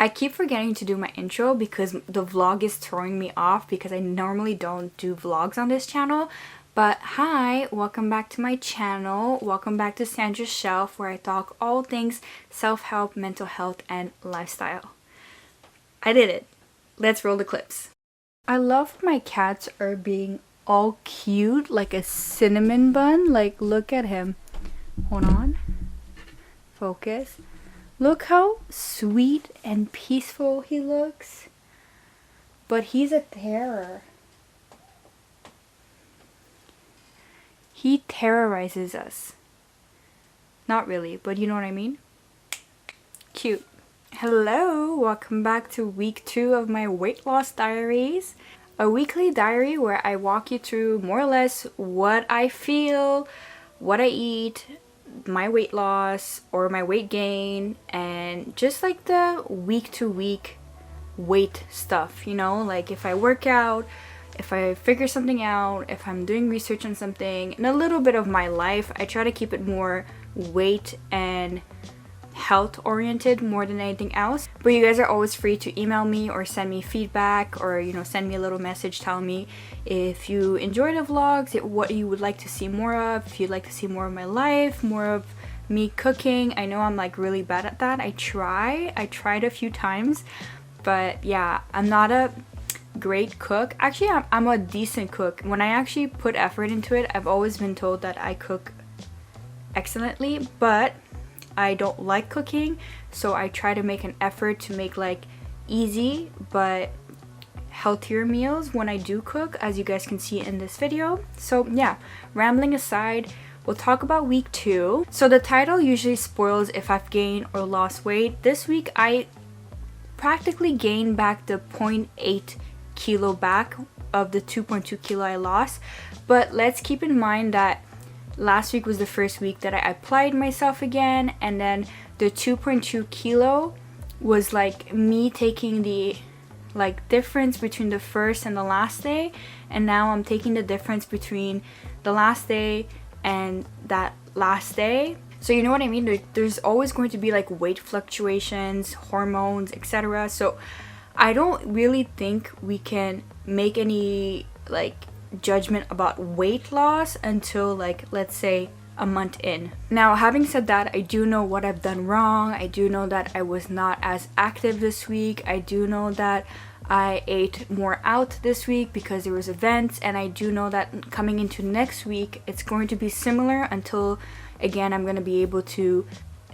I keep forgetting to do my intro because the vlog is throwing me off because I normally don't do vlogs on this channel. But hi, welcome back to my channel. Welcome back to Sandra's Shelf, where I talk all things self-help, mental health, and lifestyle. I did it. Let's roll the clips. I love my cats are being all cute, like a cinnamon bun. Like, look at him. Hold on. Focus. Look how sweet and peaceful he looks. But he's a terror. He terrorizes us. Not really, but you know what I mean? Cute. Hello, welcome back to week 2 of my weight loss diaries. A weekly diary where I walk you through more or less what I feel, what I eat, my weight loss or my weight gain, and just like the week to week weight stuff, you know, like if I work out, if I figure something out, if I'm doing research on something, and a little bit of my life. I try to keep it more weight and health oriented more than anything else. But you guys are always free to email me or send me feedback, or you know, send me a little message telling me if you enjoy the vlogs, what you would like to see more of, if you'd like to see more of my life, more of me cooking. I know I'm like really bad at that. I tried a few times, but yeah, I'm not a great cook. Actually, I'm a decent cook. When I actually put effort into it, I've always been told that I cook excellently, but I don't like cooking, so I try to make an effort to make like easy but healthier meals when I do cook, as you guys can see in this video. So yeah, rambling aside, we'll talk about week 2. So the title usually spoils if I've gained or lost weight. This week I practically gained back the 0.8 kilo back of the 2.2 kilo I lost, but let's keep in mind that last week was the first week that I applied myself again, and then the 2.2 kilo was like me taking the like difference between the first and the last day, and now I'm taking the difference between the last day and that last day. So you know what I mean? There's always going to be like weight fluctuations, hormones, etc. So I don't really think we can make any like judgment about weight loss until like, let's say, a month in. Now, having said that, I do know what I've done wrong. I do know that I was not as active this week. I do know that I ate more out this week because there was events, and I do know that coming into next week it's going to be similar until again I'm going to be able to,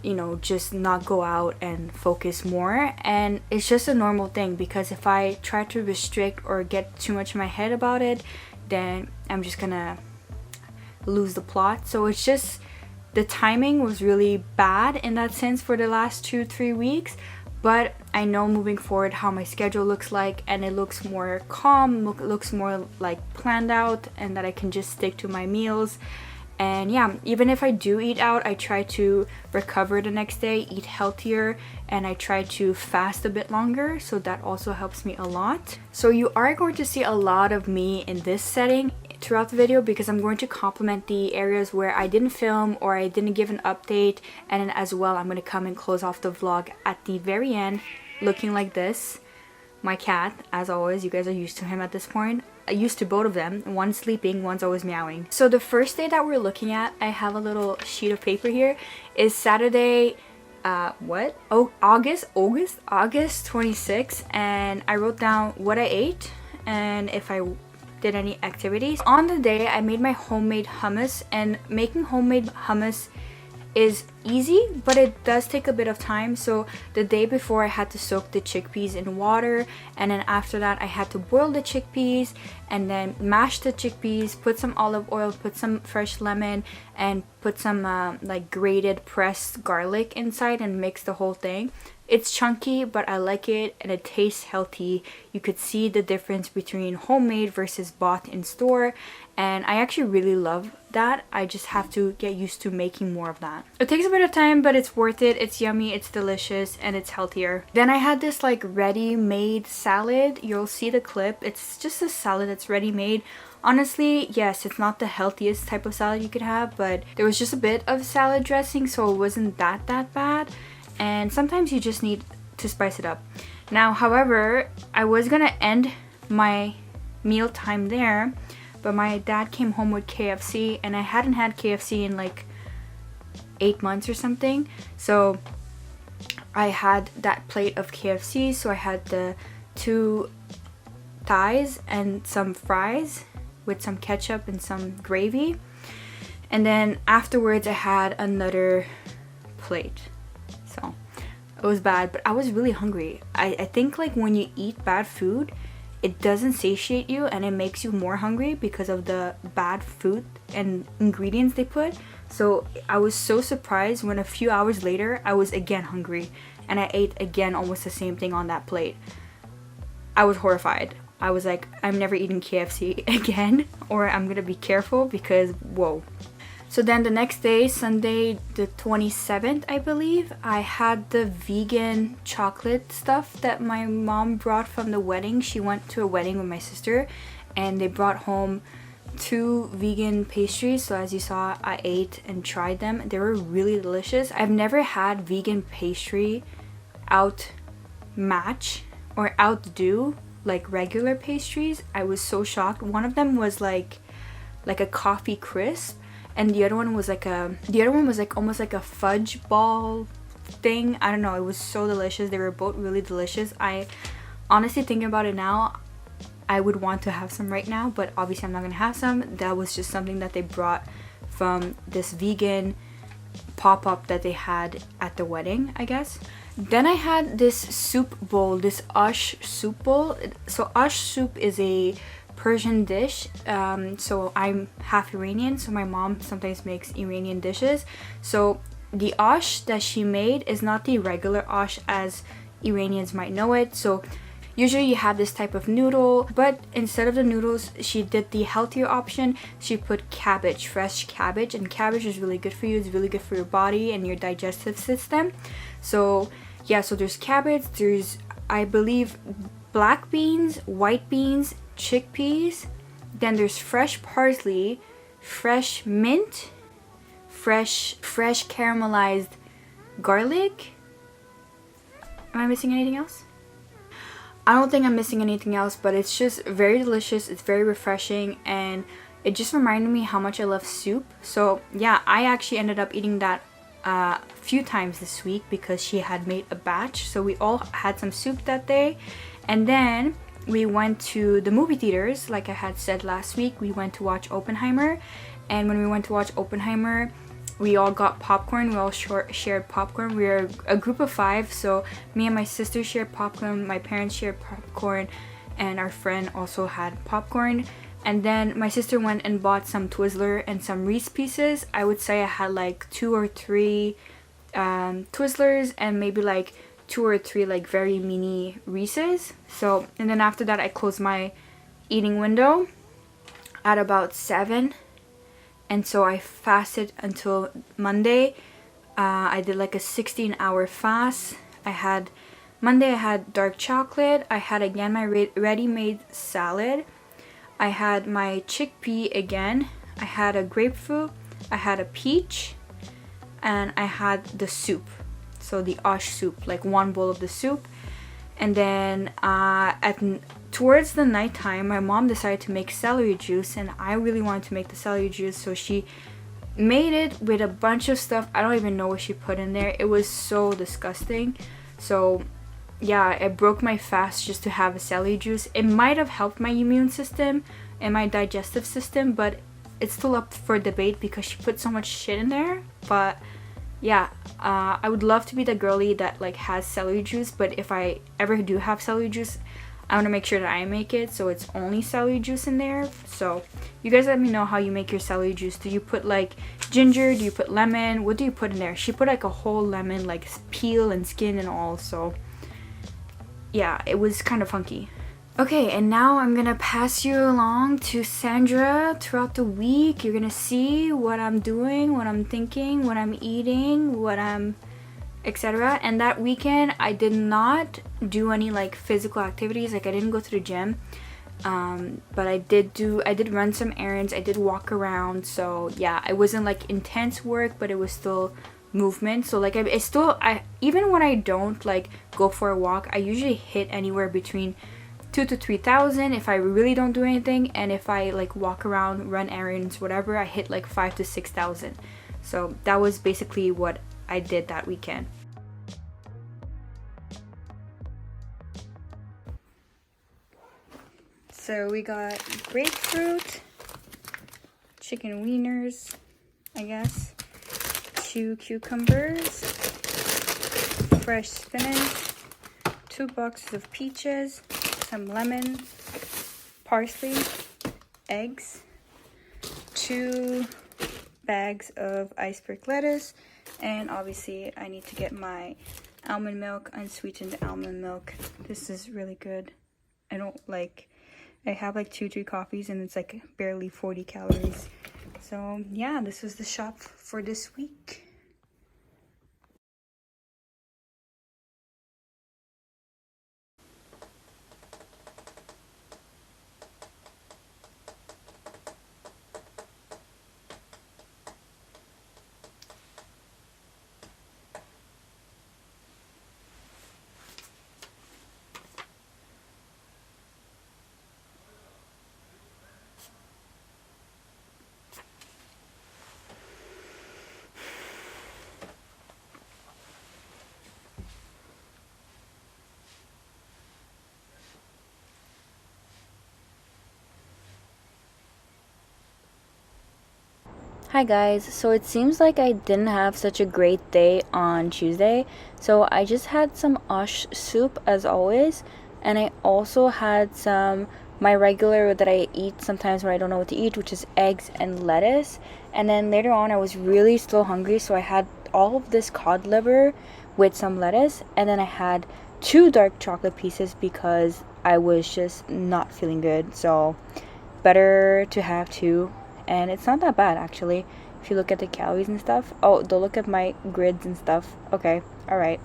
you know, just not go out and focus more. And it's just a normal thing, because if I try to restrict or get too much in my head about it, then I'm just gonna lose the plot. So it's just the timing was really bad in that sense for the last 2-3 weeks, but I know moving forward how my schedule looks like, and it looks more calm, looks more like planned out, and that I can just stick to my meals. And yeah, even if I do eat out, I try to recover the next day, eat healthier, and I try to fast a bit longer, so that also helps me a lot. So you are going to see a lot of me in this setting throughout the video, because I'm going to complement the areas where I didn't film or I didn't give an update, and then as well I'm going to come and close off the vlog at the very end looking like this. My cat, as always, you guys are used to him at this point. Used to both of them. One's sleeping, one's always meowing. So the first day that we're looking at, I have a little sheet of paper here, is Saturday, August 26th, and I wrote down what I ate and if I did any activities. On the day, I made my homemade hummus, and making homemade hummus is easy, but it does take a bit of time. So the day before I had to soak the chickpeas in water, and then after that I had to boil the chickpeas and then mash the chickpeas, put some olive oil, put some fresh lemon, and put some like grated pressed garlic inside, and mix the whole thing. It's chunky, but I like it, and it tastes healthy. You could see the difference between homemade versus bought in store, and I actually really love that. I just have to get used to making more of that. It takes a bit of time, but it's worth it. It's yummy, it's delicious, and it's healthier. Then I had this like ready-made salad. You'll see the clip. It's just a salad that's ready-made. Honestly, yes, it's not the healthiest type of salad you could have, but there was just a bit of salad dressing, so it wasn't that bad. And sometimes you just need to spice it up. Now, however, I was gonna end my meal time there, but my dad came home with KFC, and I hadn't had KFC in like 8 months or something. So I had that plate of KFC, so I had the 2 thighs and some fries with some ketchup and some gravy. And then afterwards I had another plate. So it was bad, but I was really hungry. I think like when you eat bad food, it doesn't satiate you and it makes you more hungry because of the bad food and ingredients they put. So I was so surprised when a few hours later I was again hungry and I ate again almost the same thing on that plate. I was horrified. I was like, I'm never eating KFC again, or I'm gonna be careful because whoa. So then the next day, Sunday the 27th, I believe, I had the vegan chocolate stuff that my mom brought from the wedding. She went to a wedding with my sister and they brought home 2 vegan pastries. So as you saw, I ate and tried them. They were really delicious. I've never had vegan pastry outmatch or outdo like regular pastries. I was so shocked. One of them was like a coffee crisp, and the other one was like almost like a fudge ball thing. I don't know, it was so delicious. They were both really delicious. I honestly, thinking about it now, I would want to have some right now, but obviously I'm not gonna have some. That was just something that they brought from this vegan pop-up that they had at the wedding, I guess. Then I had this soup bowl, this ash soup bowl. So ash soup is a Persian dish. So I'm half Iranian, so my mom sometimes makes Iranian dishes. So the ash that she made is not the regular ash as Iranians might know it. So usually you have this type of noodle, but instead of the noodles, she did the healthier option. She put cabbage, fresh cabbage, and cabbage is really good for you. It's really good for your body and your digestive system. So yeah, so there's cabbage, there's, I believe, black beans, white beans, chickpeas, then there's fresh parsley, fresh mint, fresh caramelized garlic. Am I missing anything else? I don't think I'm missing anything else, but it's just very delicious. It's very refreshing, and it just reminded me how much I love soup. So yeah, I actually ended up eating that a few times this week because she had made a batch. So we all had some soup that day, and then we went to the movie theaters. Like I had said last week, we went to watch Oppenheimer, and when we went to watch Oppenheimer, we all got popcorn. We all shared popcorn. We were a group of 5, so me and my sister shared popcorn, my parents shared popcorn, and our friend also had popcorn. And then my sister went and bought some Twizzler and some Reese pieces. I would say I had like 2 or 3 Twizzlers and maybe like 2 or 3 like very mini Reese's. So, and then after that I closed my eating window at about 7. And so I fasted until Monday. I did like a 16-hour fast. Monday I had dark chocolate. I had again my ready-made salad. I had my chickpea again. I had a grapefruit. I had a peach. And I had the soup. So the ash soup, like 1 bowl of the soup. And then towards the nighttime, my mom decided to make celery juice, and I really wanted to make the celery juice, so she made it with a bunch of stuff. I don't even know what she put in there. It was so disgusting. So yeah, I broke my fast just to have a celery juice. It might have helped my immune system and my digestive system, but it's still up for debate because she put so much shit in there. But yeah, I would love to be the girly that like has celery juice, but if I ever do have celery juice, I want to make sure that I make it so it's only celery juice in there. So you guys let me know how you make your celery juice. Do you put like ginger? Do you put lemon? What do you put in there? She put like a whole lemon, like peel and skin and all. So yeah, it was kind of funky. Okay, and now I'm gonna pass you along to Sandra throughout the week. You're gonna see what I'm doing, what I'm thinking, what I'm eating, what I'm etc. And that weekend I did not do any like physical activities. Like I didn't go to the gym, but I did run some errands. I did walk around. So yeah, it wasn't like intense work, but it was still movement. So like I still, even when I don't like go for a walk, I usually hit anywhere between 2 to 3,000 if I really don't do anything, and if I like walk around, run errands, whatever, I hit like 5 to 6,000. So that was basically what I did that weekend. So we got grapefruit, chicken wieners, I guess, 2 cucumbers, fresh spinach, 2 boxes of peaches, some lemon, parsley, eggs, 2 bags of iceberg lettuce, and obviously I need to get my almond milk, unsweetened almond milk. This is really good. I have like 2 coffees and it's like barely 40 calories. So yeah, this was the shop for this week. Hi guys, so it seems like I didn't have such a great day on Tuesday, so I just had some osh soup as always, and I also had my regular that I eat sometimes when I don't know what to eat, which is eggs and lettuce. And then later on I was really still hungry, so I had all of this cod liver with some lettuce, and then I had 2 dark chocolate pieces because I was just not feeling good. So better to have 2. And it's not that bad actually if you look at the calories and stuff. Oh, don't look at my grids and stuff. Okay, alright,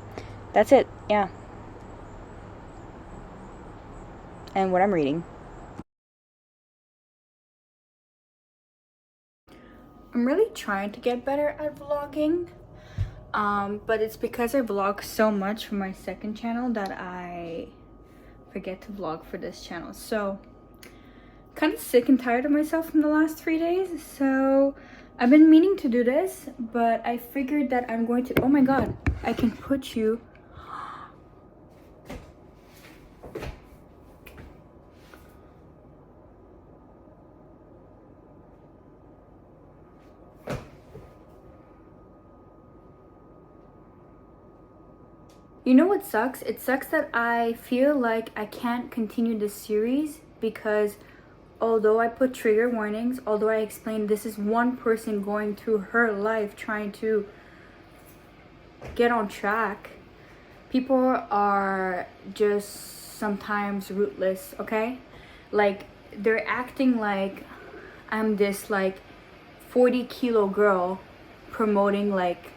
that's it. Yeah, and what I'm reading. I'm really trying to get better at vlogging, but it's because I vlog so much for my second channel that I forget to vlog for this channel. So kind of sick and tired of myself from the last 3 days, so I've been meaning to do this, but I figured that I'm going to, oh my god, I can put you, you know what sucks? It sucks that I feel like I can't continue this series because although I put trigger warnings, although I explained this is one person going through her life trying to get on track, people are just sometimes rootless, okay? Like, they're acting like I'm this like 40-kilo girl promoting like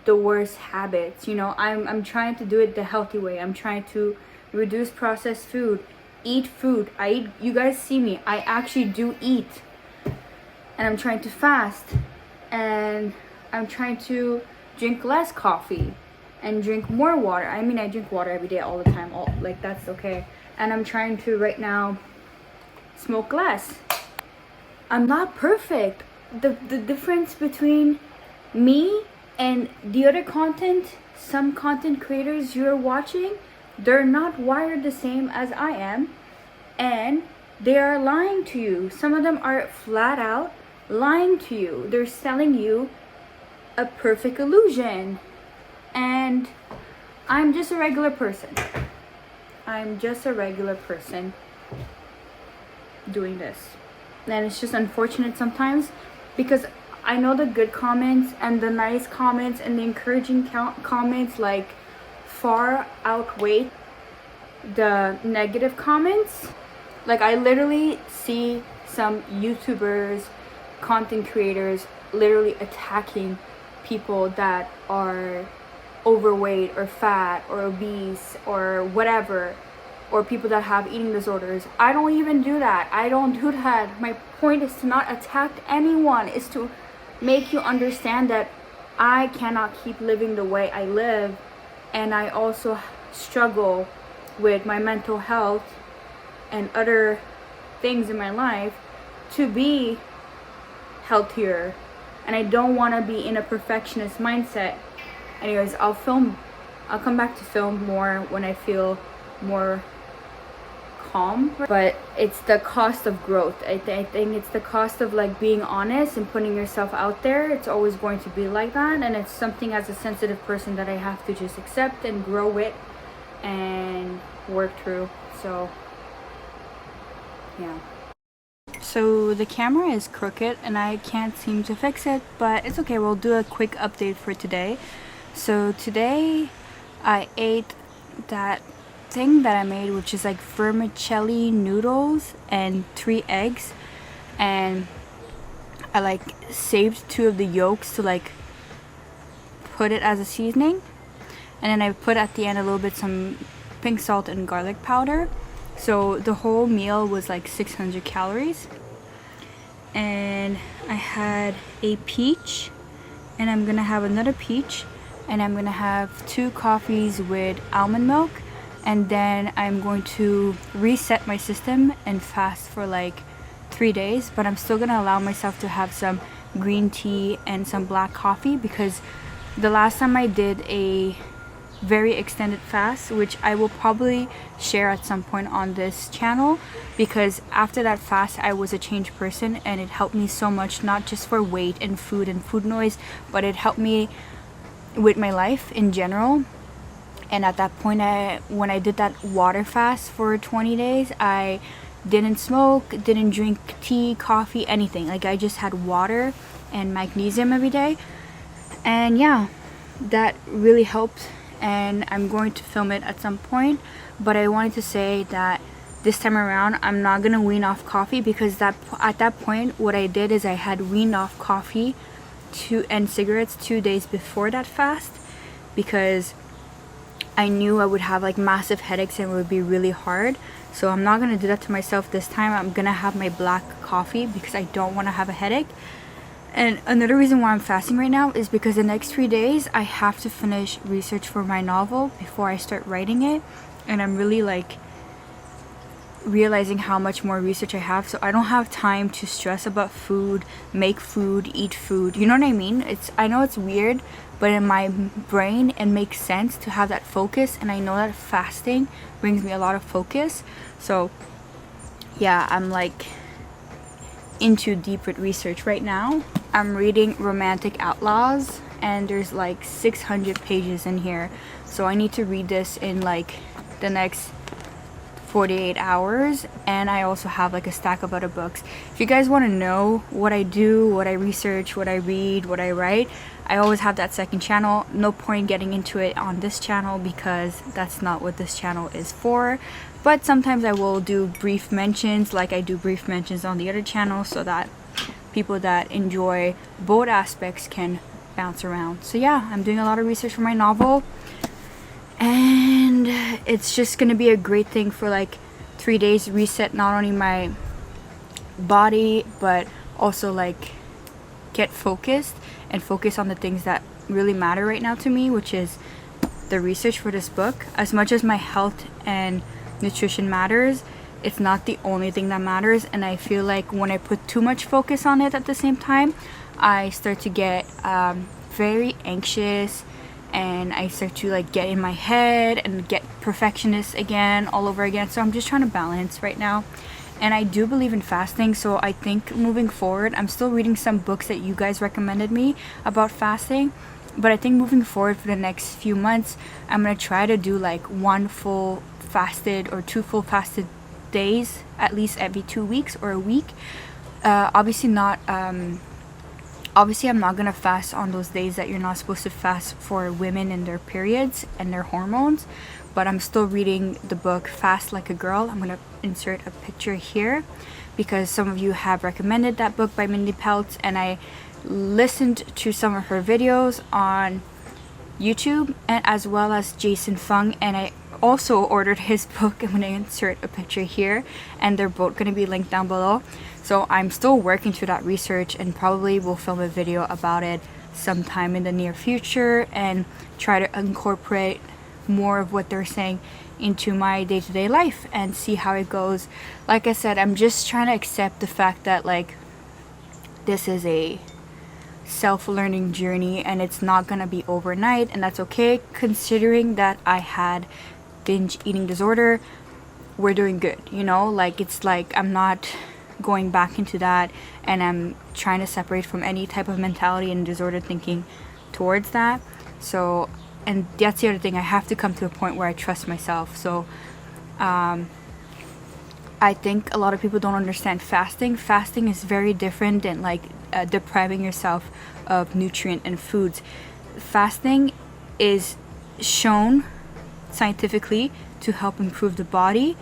the worst habits, you know. I'm trying to do it the healthy way. I'm trying to reduce processed food, eat food. I eat, you guys see me, I actually do eat, and I'm trying to fast, and I'm trying to drink less coffee and drink more water. I mean, I drink water every day all the time, like that's okay. And I'm trying to right now smoke less. I'm not perfect. The difference between me and the other content, some content creators you're watching, they're not wired the same as I am, and they are lying to you. Some of them are flat out lying to you. They're selling you a perfect illusion, and I'm just a regular person. I'm just a regular person doing this, and it's just unfortunate sometimes because I know the good comments and the nice comments and the encouraging comments like far outweigh the negative comments. Like, I literally see some YouTubers, content creators literally attacking people that are overweight or fat or obese or whatever, or people that have eating disorders. I don't even do that. I don't do that. My point is to not attack anyone, is to make you understand that I cannot keep living the way I live, and I also struggle with my mental health and other things in my life to be healthier, and I don't want to be in a perfectionist mindset. Anyways, I'll come back to film more when I feel more calm, but it's the cost of growth. I think it's the cost of like being honest and putting yourself out there. It's always going to be like that, and it's something as a sensitive person that I have to just accept and grow with and work through. So yeah. So the camera is crooked and I can't seem to fix it, but it's okay. We'll do a quick update for today. So today I ate that thing that I made, which is like vermicelli noodles and 3 eggs, and I like saved 2 of the yolks to like put it as a seasoning, and then I put at the end a little bit some pink salt and garlic powder. So the whole meal was like 600 calories. And I had a peach, and I'm gonna have another peach, and I'm gonna have 2 coffees with almond milk, and then I'm going to reset my system and fast for like 3 days, but I'm still gonna allow myself to have some green tea and some black coffee, because the last time I did a very extended fast, which I will probably share at some point on this channel, because after that fast I was a changed person, and it helped me so much, not just for weight and food noise, but it helped me with my life in general. And at that point, when I did that water fast for 20 days, I didn't smoke, didn't drink tea, coffee, anything. Like I just had water and magnesium every day, and yeah, that really helped. And I'm going to film it at some point, but I wanted to say that this time around I'm not gonna wean off coffee, because at that point what I did is I had weaned off coffee and cigarettes 2 days before that fast, because I knew I would have like massive headaches and it would be really hard. So I'm not gonna do that to myself this time. I'm gonna have my black coffee because I don't want to have a headache. And another reason why I'm fasting right now is because the next 3 days I have to finish research for my novel before I start writing it, and I'm really like realizing how much more research I have, so I don't have time to stress about food, make food, eat food, you know what I mean? I know it's weird, but in my brain it makes sense to have that focus, and I know that fasting brings me a lot of focus. So yeah, I'm like into deep with research right now. I'm reading Romantic Outlaws, and there's like 600 pages in here, so I need to read this in like the next 48 hours. And I also have like a stack of other books. If you guys want to know what I do, what I research, what I read, what I write, I always have that second channel. No point getting into it on this channel because that's not what this channel is for. But sometimes I will do brief mentions, like I do brief mentions on the other channel, so that people that enjoy both aspects can bounce around. So yeah, I'm doing a lot of research for my novel, and it's just gonna be a great thing for like 3 days, reset not only my body but also like get focused and focus on the things that really matter right now to me, which is the research for this book. As much as my health and nutrition matters, it's not the only thing that matters, and I feel like when I put too much focus on it at the same time, I start to get very anxious, and I start to like get in my head and get perfectionist again all over again. So I'm just trying to balance right now, and I do believe in fasting, so I think moving forward, I'm still reading some books that you guys recommended me about fasting, but I think moving forward for the next few months, I'm gonna try to do like 1 full fasted or 2 full fasted days at least every 2 weeks or a week. Obviously I'm not gonna fast on those days that you're not supposed to fast for women and their periods and their hormones, but I'm still reading the book Fast Like a Girl. I'm gonna insert a picture here because some of you have recommended that book by Mindy Peltz, and I listened to some of her videos on YouTube, and as well as Jason Fung, and I also ordered his book. I'm going to insert a picture here, and they're both going to be linked down below. So I'm still working through that research, and probably will film a video about it sometime in the near future and try to incorporate more of what they're saying into my day-to-day life and see how it goes. Like I said, I'm just trying to accept the fact that like this is a self-learning journey and it's not gonna be overnight, and that's okay considering that I had binge eating disorder. We're doing good, you know, like it's like I'm not going back into that, and I'm trying to separate from any type of mentality and disordered thinking towards that. So, and that's the other thing, I have to come to a point where I trust myself. So I think a lot of people don't understand fasting. Fasting is very different than like depriving yourself of nutrient and foods. Fasting is shown scientifically to help improve the body,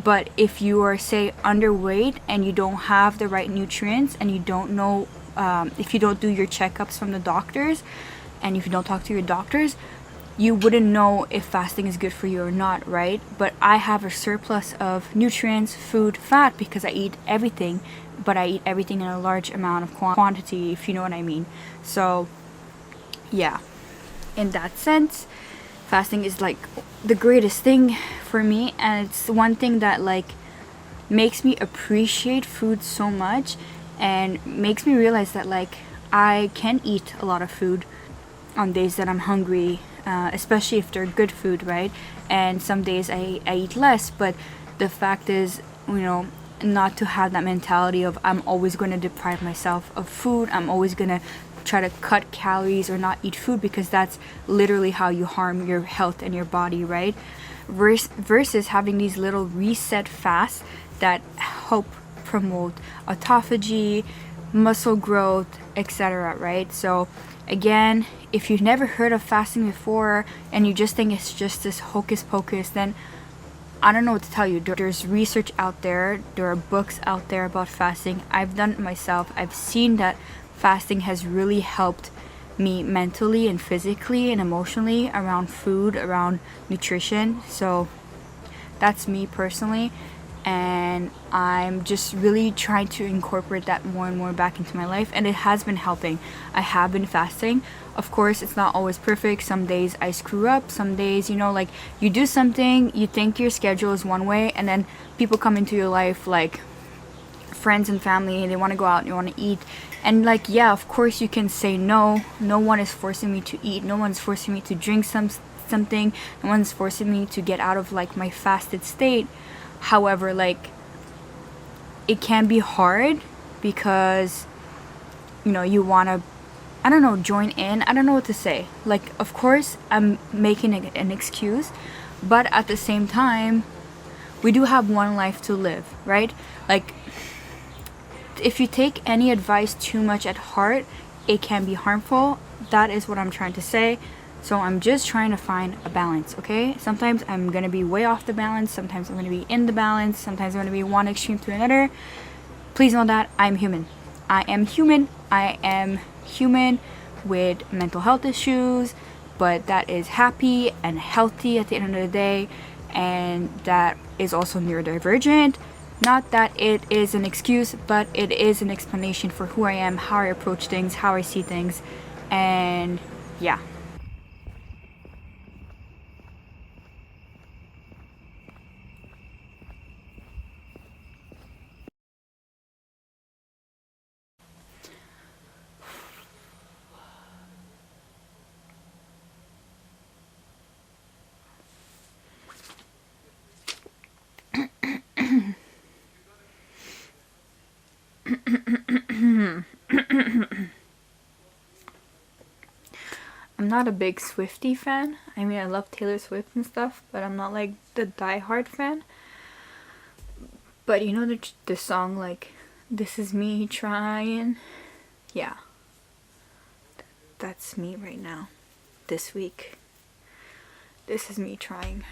but if you are, say, underweight and you don't have the right nutrients and you don't know, if you don't do your checkups from the doctors and if you don't talk to your doctors, you wouldn't know if fasting is good for you or not, right? But I have a surplus of nutrients, food, fat, because I eat everything, but I eat everything in a large amount of quantity, if you know what I mean. So yeah, in that sense, fasting is like the greatest thing for me, and it's one thing that like makes me appreciate food so much and makes me realize that like I can eat a lot of food on days that I'm hungry, especially if they're good food, right? And some days I eat less, but the fact is, you know, not to have that mentality of I'm always going to deprive myself of food, I'm always going to try to cut calories or not eat food, because that's literally how you harm your health and your body, right? Versus having these little reset fasts that help promote autophagy, muscle growth, etc., right? So again, if you've never heard of fasting before and you just think it's just this hocus pocus, then I don't know what to tell you. There's research out there, there are books out there about fasting. I've done it myself. I've seen that fasting has really helped me mentally and physically and emotionally around food, around nutrition. So that's me personally, and I'm just really trying to incorporate that more and more back into my life, and it has been helping. I have been fasting. Of course, it's not always perfect. Some days I screw up, some days, you know, like you do something, you think your schedule is one way, and then people come into your life, like friends and family, and they want to go out and you want to eat, and like, yeah, of course you can say no. No one is forcing me to eat, no one's forcing me to drink something, no one's forcing me to get out of like my fasted state. However, like it can be hard because, you know, you want to, I don't know, join in. I don't know what to say. Like, of course, I'm making an excuse, but at the same time, we do have one life to live, right? Like, if you take any advice too much at heart, it can be harmful. That is what I'm trying to say. So I'm just trying to find a balance, okay? Sometimes I'm going to be way off the balance. Sometimes I'm going to be in the balance. Sometimes I'm going to be one extreme to another. Please know that I'm human. I am human. I am human with mental health issues, but that is happy and healthy at the end of the day, and that is also neurodivergent. Not that it is an excuse, but it is an explanation for who I am, how I approach things, how I see things, and yeah. I'm not a big Swiftie fan. I mean, I love Taylor Swift and stuff, but I'm not like the die-hard fan. But you know the song, like, This Is Me Trying? Yeah. That's me right now. This week. This is me trying.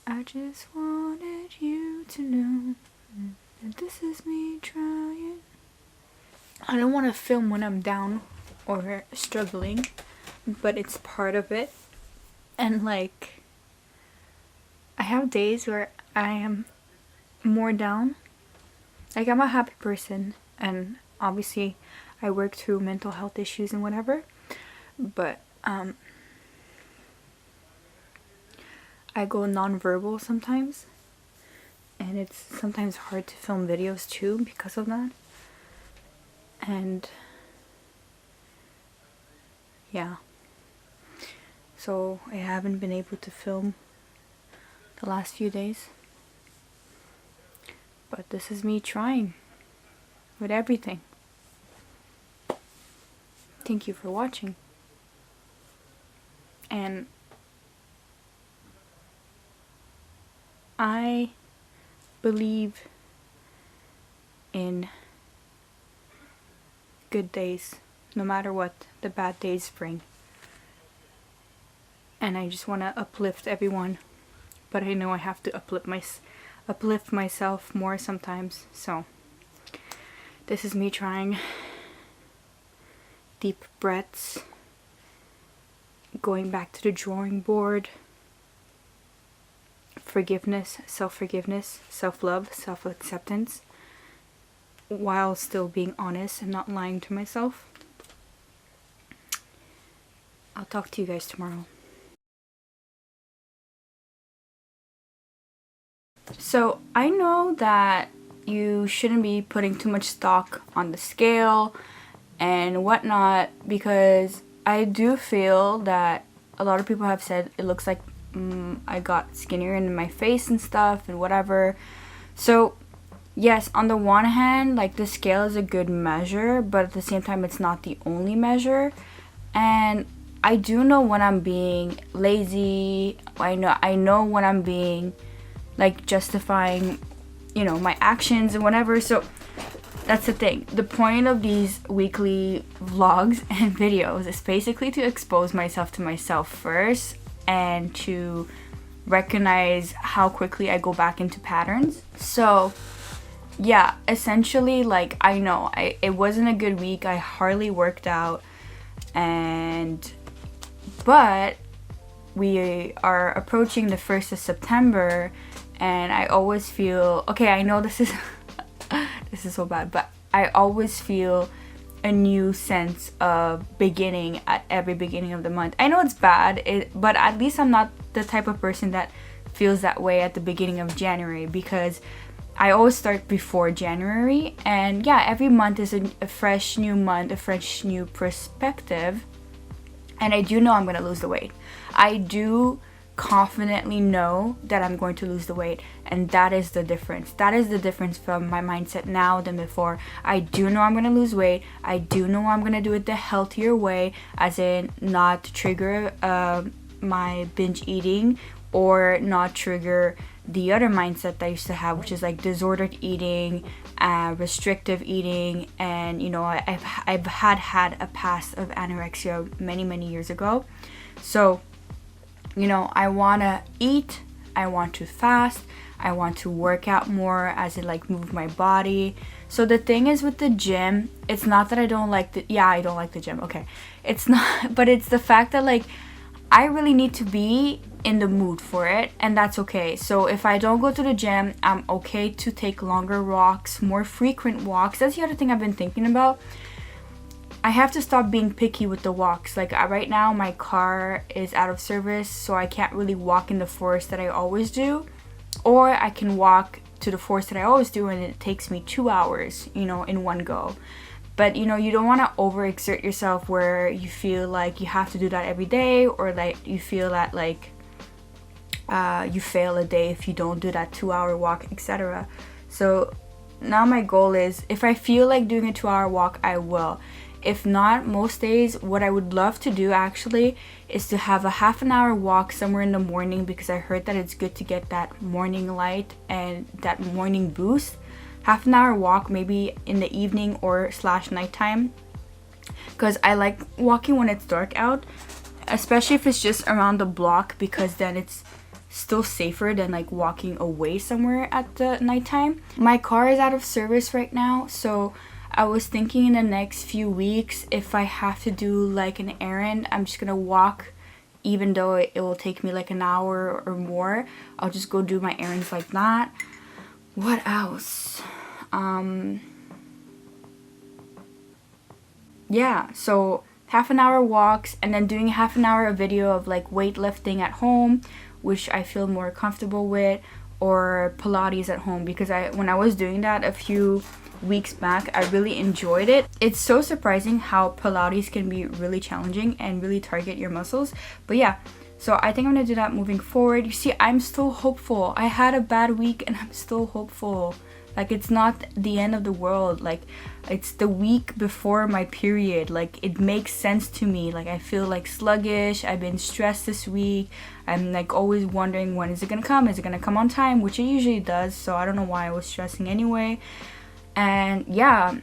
I just wanted you to know that this is me trying. I don't want to film when I'm down or struggling, but it's part of it. And like, I have days where I am more down. Like, I'm a happy person, and obviously I work through mental health issues and whatever. But I go nonverbal sometimes, and it's sometimes hard to film videos too because of that. And yeah, so I haven't been able to film the last few days, but this is me trying with everything. Thank you for watching, and I believe in good days, no matter what the bad days bring. And I just want to uplift everyone, but I know I have to uplift myself more sometimes. So this is me trying. Deep breaths, going back to the drawing board, forgiveness, self-love, self-acceptance, while still being honest and not lying to myself. I'll talk to you guys tomorrow. So I know that you shouldn't be putting too much stock on the scale and whatnot, because I do feel that a lot of people have said it looks like I got skinnier in my face and stuff and whatever. So yes, on the one hand, like, the scale is a good measure, but at the same time it's not the only measure. And I do know when I'm being lazy. I know when I'm being like justifying, you know, my actions and whatever. So that's the thing. The point of these weekly vlogs and videos is basically to expose myself to myself first, and to recognize how quickly I go back into patterns. So yeah, essentially, like, I know it wasn't a good week. I hardly worked out, but we are approaching the 1st of September, and I always feel, okay, I know this is this is so bad, but I always feel a new sense of beginning at every beginning of the month. I know it's bad, but at least I'm not the type of person that feels that way at the beginning of January, because I always start before January. And yeah, every month is a fresh new month, a fresh new perspective. And I do know I'm going to lose the weight. I do confidently know that I'm going to lose the weight, and that is the difference. That is the difference from my mindset now than before. I do know I'm going to lose weight. I do know I'm going to do it the healthier way, as in not trigger my binge eating, or not trigger the other mindset that I used to have, which is like disordered eating, restrictive eating. And you know, I've had a past of anorexia many years ago. So you know, I want to eat, I want to fast, I want to work out more, as in like move my body. So the thing is with the gym, it's not that I don't like I don't like the gym, okay. It's not, but it's the fact that like I really need to be in the mood for it, and that's okay. So if I don't go to the gym, I'm okay to take longer walks, more frequent walks. That's the other thing I've been thinking about. I have to stop being picky with the walks. Like right now my car is out of service, so I can't really walk in the forest that I always do. Or I can walk to the forest that I always do, and it takes me 2 hours, you know, in one go. But you know, you don't want to overexert yourself where you feel like you have to do that every day, or like you feel that like you fail a day if you don't do that 2-hour walk, etc. So now my goal is, if I feel like doing a 2-hour walk, I will. If not, most days, what I would love to do actually is to have a half an hour walk somewhere in the morning, because I heard that it's good to get that morning light and that morning boost. Half an hour walk maybe in the evening or / nighttime, because I like walking when it's dark out, especially if it's just around the block, because then it's still safer than like walking away somewhere at the nighttime. My car is out of service right now, so I was thinking in the next few weeks, if I have to do like an errand, I'm just gonna walk, even though it will take me like an hour or more. I'll just go do my errands like that. What else? yeah, so half an hour walks and then doing half an hour of video of like weightlifting at home, which I feel more comfortable with, or Pilates at home, because when I was doing that a few weeks back, I really enjoyed it. It's so surprising how Pilates can be really challenging and really target your muscles. But yeah, so I think I'm gonna do that moving forward. You see, I'm still hopeful. I had a bad week and I'm still hopeful. Like, it's not the end of the world. Like, it's the week before my period. Like, it makes sense to me. Like, I feel like sluggish. I've been stressed this week. I'm like always wondering, when is it gonna come? Is it gonna come on time? Which it usually does. So I don't know why I was stressing anyway. And yeah,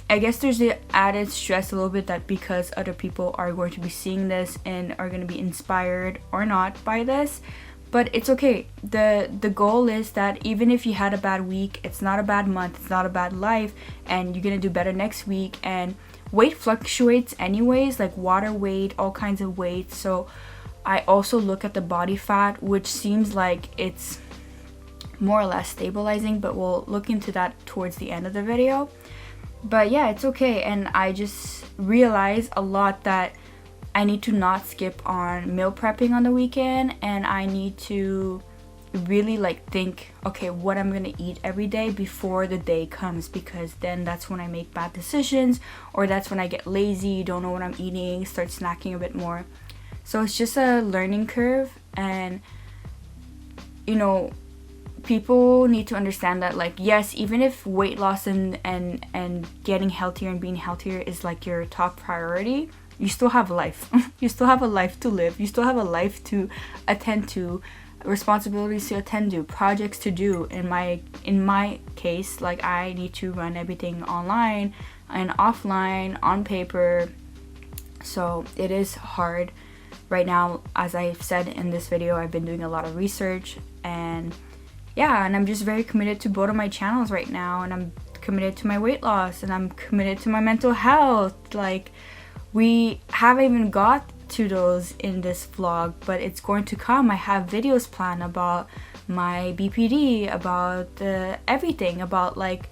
I guess there's the added stress a little bit that because other people are going to be seeing this and are going to be inspired or not by this. But it's okay. The goal is that even if you had a bad week, it's not a bad month, it's not a bad life, and you're going to do better next week. And weight fluctuates anyways, like water weight, all kinds of weight. So I also look at the body fat, which seems like it's more or less stabilizing, but we'll look into that towards the end of the video. But yeah, it's okay. And I just realize a lot that I need to not skip on meal prepping on the weekend, and I need to really like think, okay, what I'm gonna eat every day before the day comes, because then that's when I make bad decisions, or that's when I get lazy, don't know what I'm eating, start snacking a bit more. So it's just a learning curve. And you know, people need to understand that, like, yes, even if weight loss and getting healthier and being healthier is like your top priority, you still have life. You still have a life to live. You still have a life to attend to, responsibilities to attend to, projects to do. In my case, like, I need to run everything online and offline, on paper. So it is hard right now. As I've said in this video, I've been doing a lot of research, and yeah, and I'm just very committed to both of my channels right now, and I'm committed to my weight loss, and I'm committed to my mental health. Like, we haven't even got to those in this vlog, but it's going to come. I have videos planned about my BPD, about everything, about like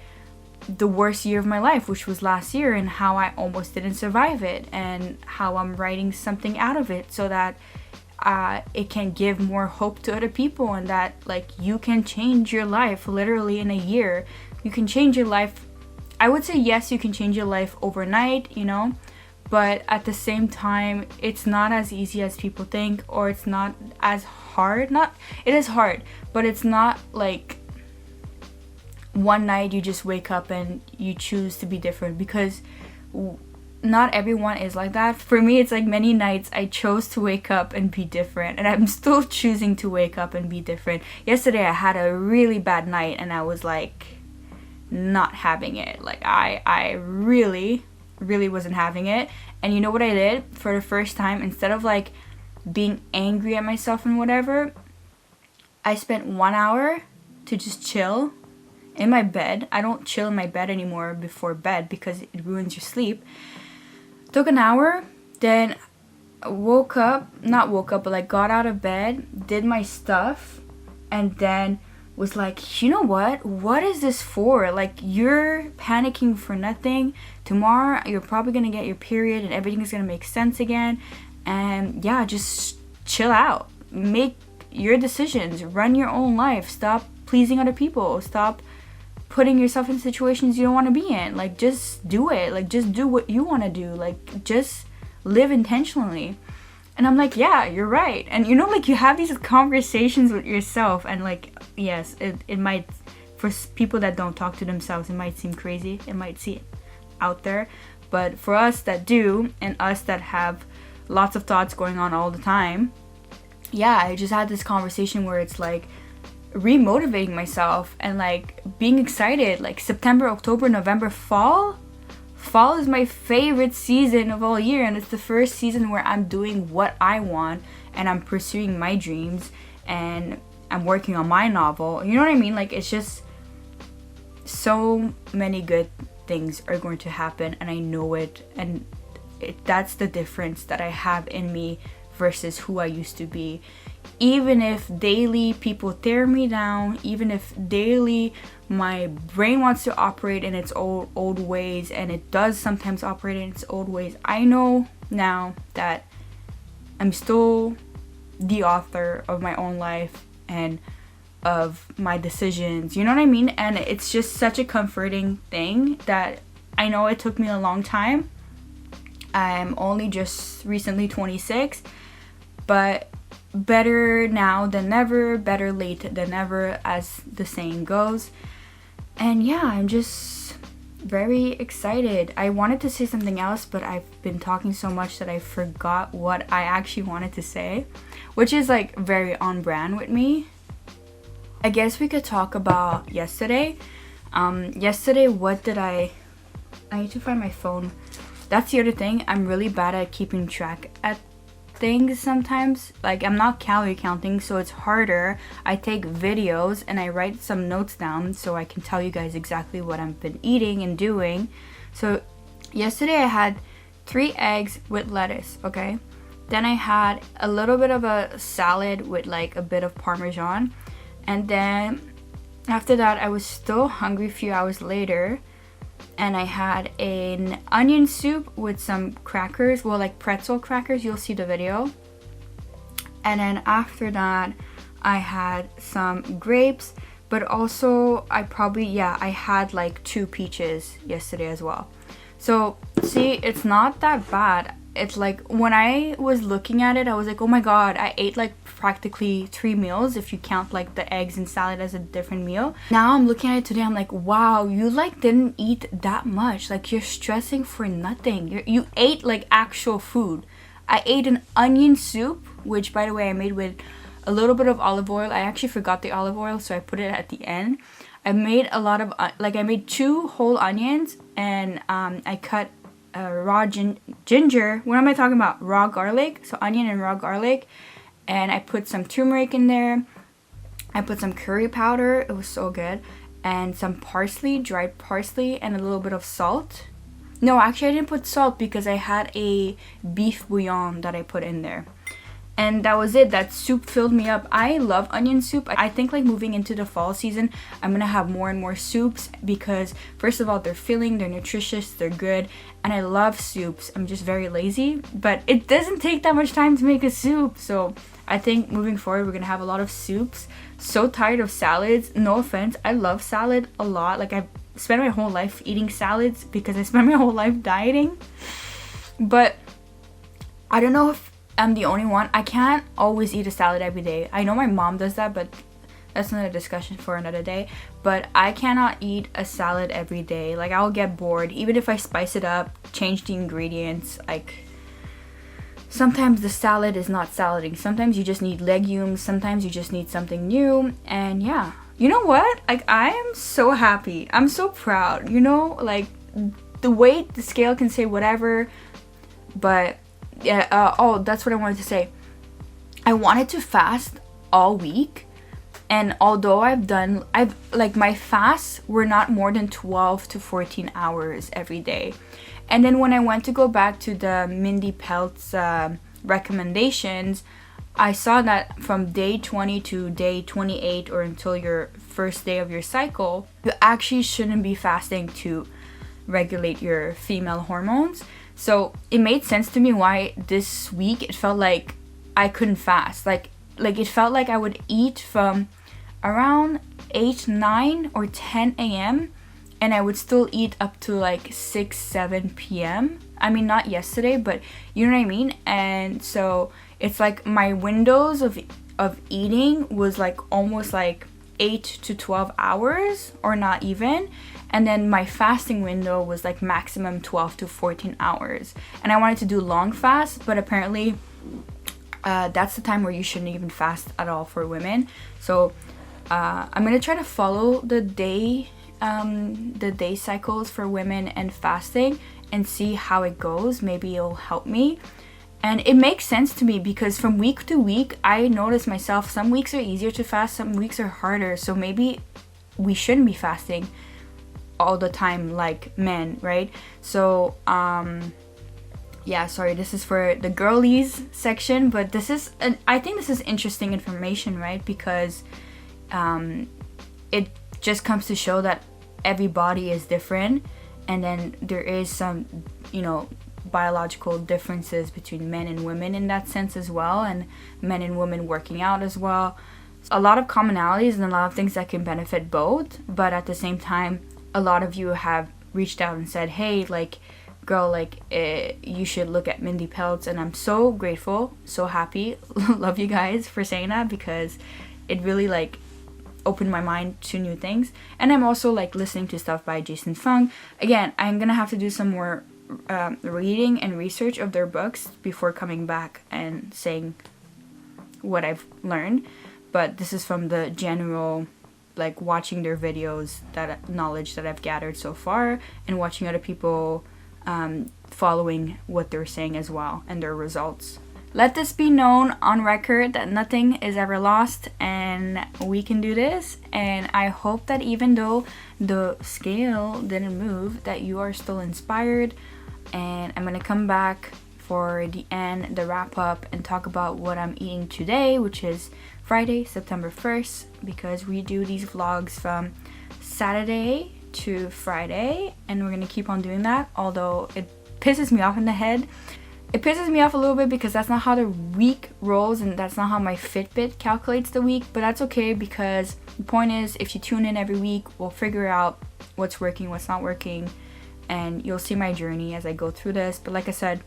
the worst year of my life, which was last year, and how I almost didn't survive it, and how I'm writing something out of it so that it can give more hope to other people, and that like you can change your life literally in a year. You can change your life. I would say yes, you can change your life overnight, you know, but at the same time, it's not as easy as people think, or it's not as hard. It is hard, but it's not like one night you just wake up and you choose to be different, because not everyone is like that. For me, it's like many nights I chose to wake up and be different, and I'm still choosing to wake up and be different. Yesterday I had a really bad night and I was like not having it. Like I really wasn't having it. And you know what I did? For the first time, instead of like being angry at myself and whatever, I spent 1 hour to just chill in my bed. I don't chill in my bed anymore before bed because it ruins your sleep. Took an hour, then not woke up, but like got out of bed, did my stuff, and then was like, you know what is this for? Like, you're panicking for nothing. Tomorrow you're probably gonna get your period and everything's gonna make sense again. And yeah, just chill out, make your decisions, run your own life, stop pleasing other people, stop putting yourself in situations you don't want to be in. Like, just do it. Like, just do what you want to do. Like, just live intentionally. And I'm like, yeah, you're right. And you know, like, you have these conversations with yourself, and like, yes, it might, for people that don't talk to themselves, it might seem crazy, it might seem out there, but for us that do, and us that have lots of thoughts going on all the time, yeah, I just had this conversation where it's like re-motivating myself and like being excited. Like, September, October, November, fall is my favorite season of all year, and it's the first season where I'm doing what I want, and I'm pursuing my dreams, and I'm working on my novel. You know what I mean? Like, it's just so many good things are going to happen, and I know it, and that's the difference that I have in me versus who I used to be. even if daily people tear me down, even if daily my brain wants to operate in its old ways, and it does sometimes operate in its old ways, I know now that I'm still the author of my own life and of my decisions, you know what I mean? And it's just such a comforting thing that I know it took me a long time. I'm only just recently 26, but better now than never, better late than never, as the saying goes. And yeah, I'm just very excited. I wanted to say something else, but I've been talking so much that I forgot what I actually wanted to say, which is like very on brand with me. I guess we could talk about yesterday. Yesterday, what did I need to find my phone. That's the other thing. I'm really bad at keeping track at things sometimes. Like, I'm not calorie counting, so it's harder. I take videos and I write some notes down so I can tell you guys exactly what I've been eating and doing. So yesterday I had 3 eggs with lettuce, okay? Then I had a little bit of a salad with like a bit of Parmesan. And then after that, I was still hungry a few hours later, and I had an onion soup with some crackers, well, like pretzel crackers. You'll see the video. And then after that, I had some grapes, but also I had like 2 peaches yesterday as well. So see, it's not that bad. It's like, when I was looking at it, I was like, oh my god, I ate like practically 3 meals if you count like the eggs and salad as a different meal. Now I'm looking at it today, I'm like, wow, you like didn't eat that much. Like, you're stressing for nothing. You ate like actual food. I ate an onion soup, which by the way I made with a little bit of olive oil. I actually forgot the olive oil, so I put it at the end. I made a lot of I made 2 whole onions, and I cut raw ginger. What am I talking about? Raw garlic. So onion and raw garlic. And I put some turmeric in there. I put some curry powder. It was so good. And some parsley, dried parsley, and a little bit of salt. No, actually I didn't put salt because I had a beef bouillon that I put in there. And that was it. That soup filled me up. I love onion soup. I think like moving into the fall season, I'm gonna have more and more soups because first of all, they're filling, they're nutritious, they're good, and I love soups. I'm just very lazy, but it doesn't take that much time to make a soup. So I think moving forward, we're gonna have a lot of soups. So tired of salads. No offense, I love salad a lot. Like, I've spent my whole life eating salads because I spent my whole life dieting. But I don't know if I'm the only one. I can't always eat a salad every day. I know my mom does that, but that's another discussion for another day. But I cannot eat a salad every day. Like, I'll get bored. Even if I spice it up, change the ingredients, like, sometimes the salad is not salading. Sometimes you just need legumes. Sometimes you just need something new. And yeah, you know what? Like, I am so happy. I'm so proud. You know, like, the weight, the scale can say whatever, but yeah, that's what I wanted to say. I wanted to fast all week, and although my fasts were not more than 12 to 14 hours every day. And then when I went to go back to the Mindy Pelt's recommendations, I saw that from day 20 to day 28, or until your first day of your cycle, you actually shouldn't be fasting to regulate your female hormones. So it made sense to me why this week it felt like I couldn't fast. Like it felt like I would eat from around 8, 9, or 10 a.m. and I would still eat up to like 6, 7 p.m. I mean, not yesterday, but you know what I mean? And so it's like my windows of eating was like almost like 8 to 12 hours, or not even. And then my fasting window was like maximum 12 to 14 hours. And I wanted to do long fasts, but apparently that's the time where you shouldn't even fast at all for women. So I'm gonna try to follow the day cycles for women and fasting and see how it goes. Maybe it'll help me. And it makes sense to me because from week to week, I notice myself, some weeks are easier to fast, some weeks are harder. So maybe we shouldn't be fasting all the time like men, right? So yeah, sorry, this is for the girlies section, but I think this is interesting information, right? Because it just comes to show that every body is different, and then there is some, biological differences between men and women in that sense as well, and men and women working out as well. A lot of commonalities and a lot of things that can benefit both, but at the same time, a lot of you have reached out and said, hey, like, girl, like, you should look at Mindy Pelts, and I'm so grateful, so happy, love you guys for saying that, because it really, like, opened my mind to new things. And I'm also, like, listening to stuff by Jason Fung. Again, I'm gonna have to do some more reading and research of their books before coming back and saying what I've learned, but this is from the general, like, watching their videos, that knowledge that I've gathered so far, and watching other people following what they're saying as well and their results. Let this be known on record that nothing is ever lost, and we can do this. And I hope that even though the scale didn't move, that you are still inspired. And I'm gonna come back for the end, the wrap up, and talk about what I'm eating today, which is Friday, September 1st, because we do these vlogs from Saturday to Friday, and we're gonna keep on doing that, although it pisses me off in the head. It pisses me off a little bit because that's not how the week rolls, and that's not how my Fitbit calculates the week, but that's okay, because the point is, if you tune in every week, we'll figure out what's working, what's not working, and you'll see my journey as I go through this. But like I said,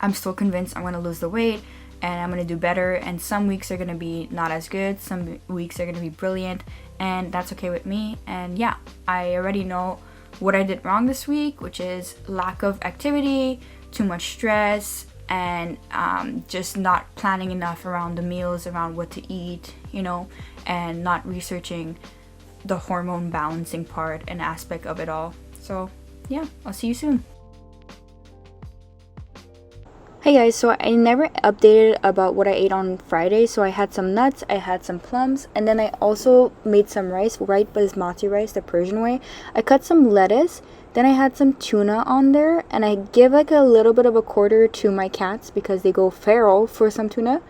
I'm still convinced I'm going to lose the weight, and I'm going to do better, and some weeks are going to be not as good, some weeks are going to be brilliant, and that's okay with me. And yeah, I already know what I did wrong this week, which is lack of activity, too much stress, and just not planning enough around the meals, around what to eat, and not researching the hormone balancing part and aspect of it all. So yeah, I'll see you soon. Hey guys, so I never updated about what I ate on Friday. So I had some nuts, I had some plums, and then I also made some rice, white basmati rice, the Persian way. I cut some lettuce, then I had some tuna on there, and I give like a little bit of a quarter to my cats because they go feral for some tuna.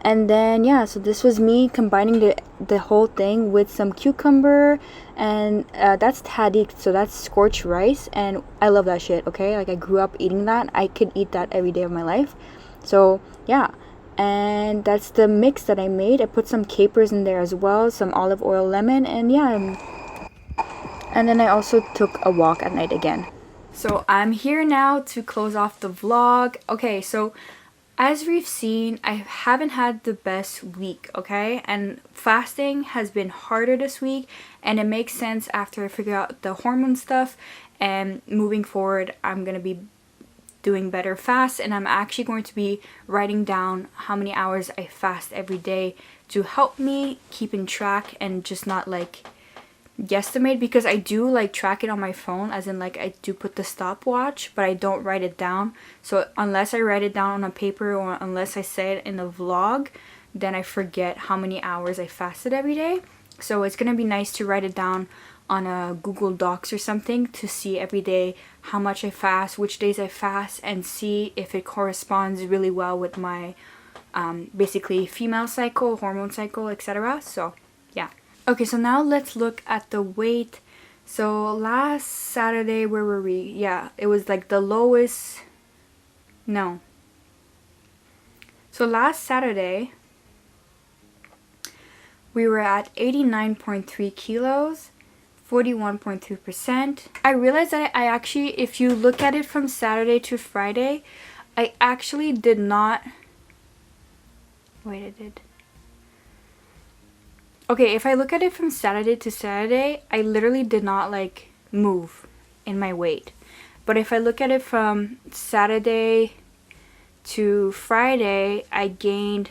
And then yeah, so this was me combining the whole thing with some cucumber, and that's tahdig, so that's scorched rice, and I love that shit, okay? Like, I grew up eating that. I could eat that every day of my life. So yeah, and that's the mix that I made. I put some capers in there as well, some olive oil, lemon, and yeah, and then I also took a walk at night again. So I'm here now to close off the vlog. Okay, so as we've seen, I haven't had the best week, okay? And fasting has been harder this week, and it makes sense after I figure out the hormone stuff. And moving forward, I'm going to be doing better fast, and I'm actually going to be writing down how many hours I fast every day to help me keep in track and just not like guesstimate, because I do like track it on my phone, as in like I do put the stopwatch, but I don't write it down. So unless I write it down on a paper, or unless I say it in a vlog, then I forget how many hours I fasted every day. So it's gonna be nice to write it down on a Google Docs or something to see every day how much I fast, which days I fast, and see if it corresponds really well with my basically female cycle, hormone cycle, etc. So yeah. Okay, so now let's look at the weight. So last Saturday, where were we? Yeah, it was like the lowest. No. So last Saturday, we were at 89.3 kilos, 41.2%. I realized that I actually, if you look at it from Saturday to Friday, I actually did not. Wait, I did. Okay, if I look at it from Saturday to Saturday, I literally did not like move in my weight. But if I look at it from Saturday to Friday, I gained,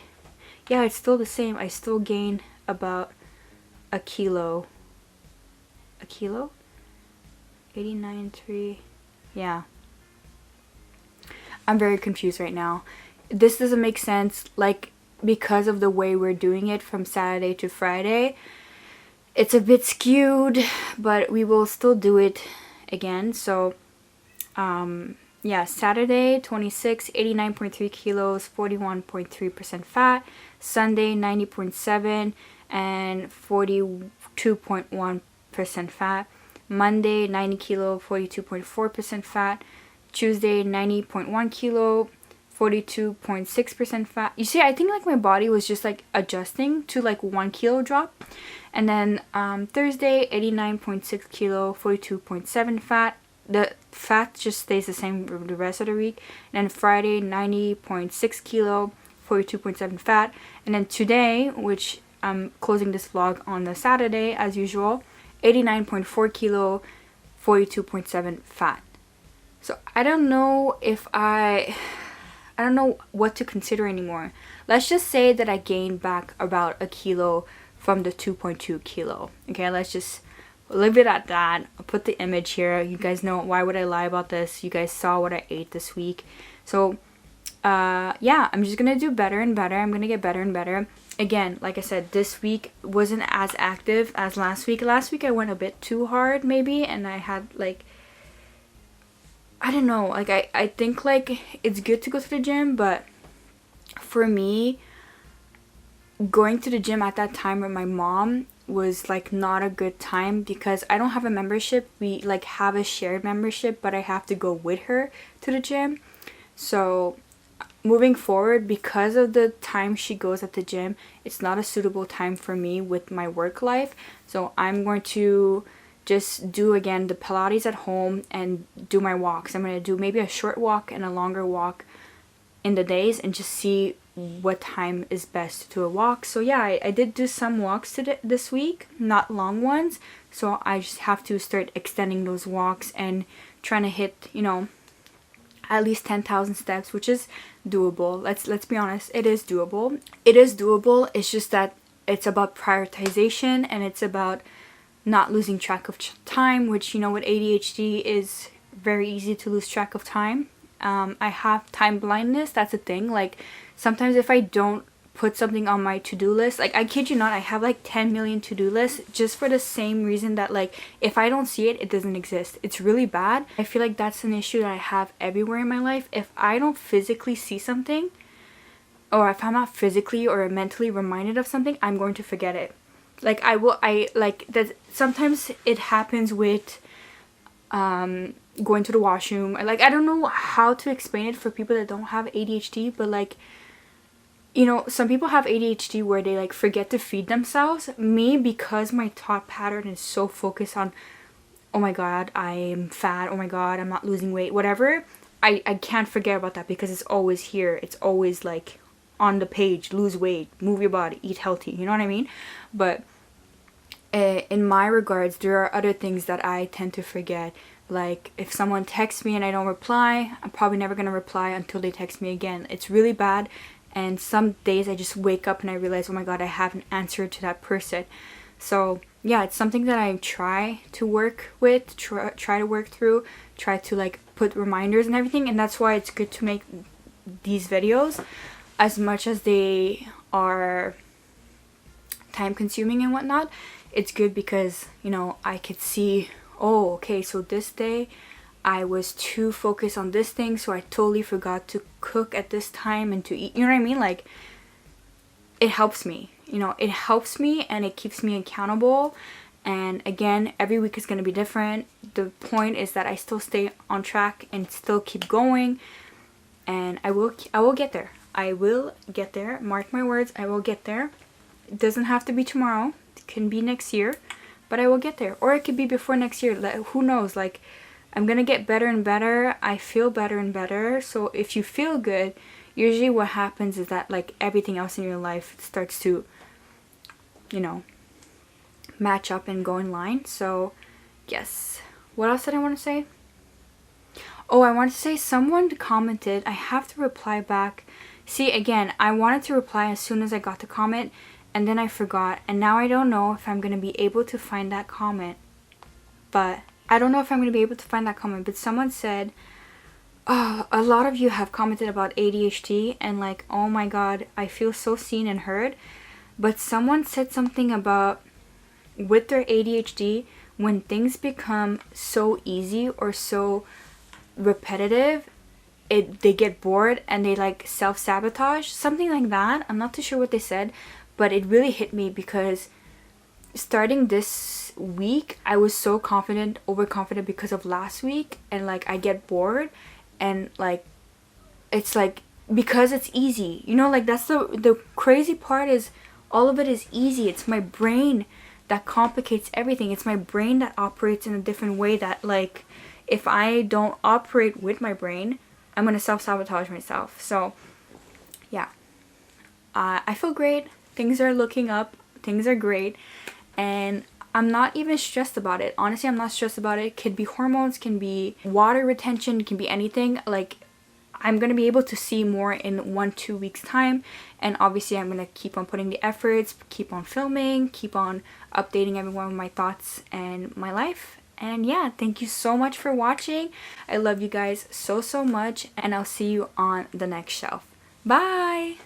yeah, it's still the same. I still gained about a kilo. A kilo? 89.3. Yeah. I'm very confused right now. This doesn't make sense. Like, because of the way we're doing it from Saturday to Friday, it's a bit skewed, but we will still do it again. So yeah, Saturday 26, 89.3 kilos, 41.3% fat. Sunday 90.7 and 42.1% fat. Monday 90 kilo, 42.4% fat. Tuesday 90.1 kilo, 42.6% fat. You see, I think like my body was just like adjusting to like 1 kilo drop. And then Thursday 89.6 kilo, 42.7 fat. The fat just stays the same for the rest of the week. And then Friday 90.6 kilo, 42.7 fat. And then today, which I'm closing this vlog on the Saturday as usual, 89.4 kilo, 42.7 fat. So I don't know if I don't know what to consider anymore. Let's just say that I gained back about a kilo from the 2.2 kilo. Okay, let's just leave it at that. I'll put the image here. You guys know, why would I lie about this? You guys saw what I ate this week. So yeah, I'm just gonna do better and better. I'm gonna get better and better. Again, like I said, this week wasn't as active as last week. Last week I went a bit too hard maybe, and I had like, I don't know, like I think like it's good to go to the gym, but for me, going to the gym at that time with my mom was like not a good time because I don't have a membership. We like have a shared membership, but I have to go with her to the gym. So moving forward, because of the time she goes at the gym, it's not a suitable time for me with my work life. So I'm going to just do again the Pilates at home and do my walks. I'm going to do maybe a short walk and a longer walk in the days and just see what time is best to do a walk. So yeah, I did do some walks this week, not long ones. So I just have to start extending those walks and trying to hit, you know, at least 10,000 steps, which is doable. Let's be honest, it is doable. It is doable. It's just that it's about prioritization and it's about not losing track of time, which, you know, with ADHD is very easy to lose track of time. I have time blindness. That's a thing. Like sometimes if I don't put something on my to-do list, like I kid you not, I have like 10 million to-do lists just for the same reason that like if I don't see it, it doesn't exist. It's really bad. I feel like that's an issue that I have everywhere in my life. If I don't physically see something, or if I'm not physically or mentally reminded of something, I'm going to forget it. Like sometimes it happens with going to the washroom. Like I don't know how to explain it for people that don't have ADHD, but like, you know, some people have ADHD where they like forget to feed themselves. Me, because my thought pattern is so focused on, oh my god, I'm fat, oh my god, I'm not losing weight, whatever, I can't forget about that because it's always here. It's always like on the page: lose weight, move your body, eat healthy, you know what I mean? But in my regards, there are other things that I tend to forget. Like if someone texts me and I don't reply, I'm probably never gonna reply until they text me again. It's really bad. And some days I just wake up and I realize, oh my god, I haven't answered to that person. So yeah, it's something that I try to work with, try to work through, try to like put reminders and everything. And that's why it's good to make these videos, as much as they are time consuming and whatnot. It's good because, you know, I could see, oh, okay, so this day I was too focused on this thing, so I totally forgot to cook at this time and to eat. You know what I mean? Like, it helps me. You know, it helps me and it keeps me accountable. And again, every week is going to be different. The point is that I still stay on track and still keep going. And I will get there. I will get there. Mark my words, I will get there. It doesn't have to be tomorrow. It can be next year. But I will get there. Or it could be before next year. Who knows? Like, I'm gonna get better and better. I feel better and better. So if you feel good, usually what happens is that like everything else in your life starts to, you know, match up and go in line. So yes. What else did I want to say? Oh, I wanted to say someone commented. I have to reply back. See, again, I wanted to reply as soon as I got the comment, and then I forgot, and now I don't know if I'm going to be able to find that comment. But I don't know if I'm going to be able to find that comment, but someone said, oh, a lot of you have commented about ADHD, and like, oh my god, I feel so seen and heard. But someone said something about with their ADHD, when things become so easy or so repetitive, they get bored and they like self-sabotage, something like that. I'm not too sure what they said, but it really hit me because starting this week I was so confident, overconfident because of last week, and like I get bored, and like it's like because it's easy, you know, like that's the crazy part is all of it is easy. It's my brain that complicates everything. It's my brain that operates in a different way that like if I don't operate with my brain, I'm gonna self-sabotage myself. So yeah, I feel great. Things are looking up. Things are great. And I'm not even stressed about it. Honestly, I'm not stressed about it. It could be hormones, can be water retention, can be anything. Like, I'm going to be able to see more in 1-2 weeks time. And obviously, I'm going to keep on putting the efforts, keep on filming, keep on updating everyone with my thoughts and my life. And yeah, thank you so much for watching. I love you guys so much. And I'll see you on the next shelf. Bye!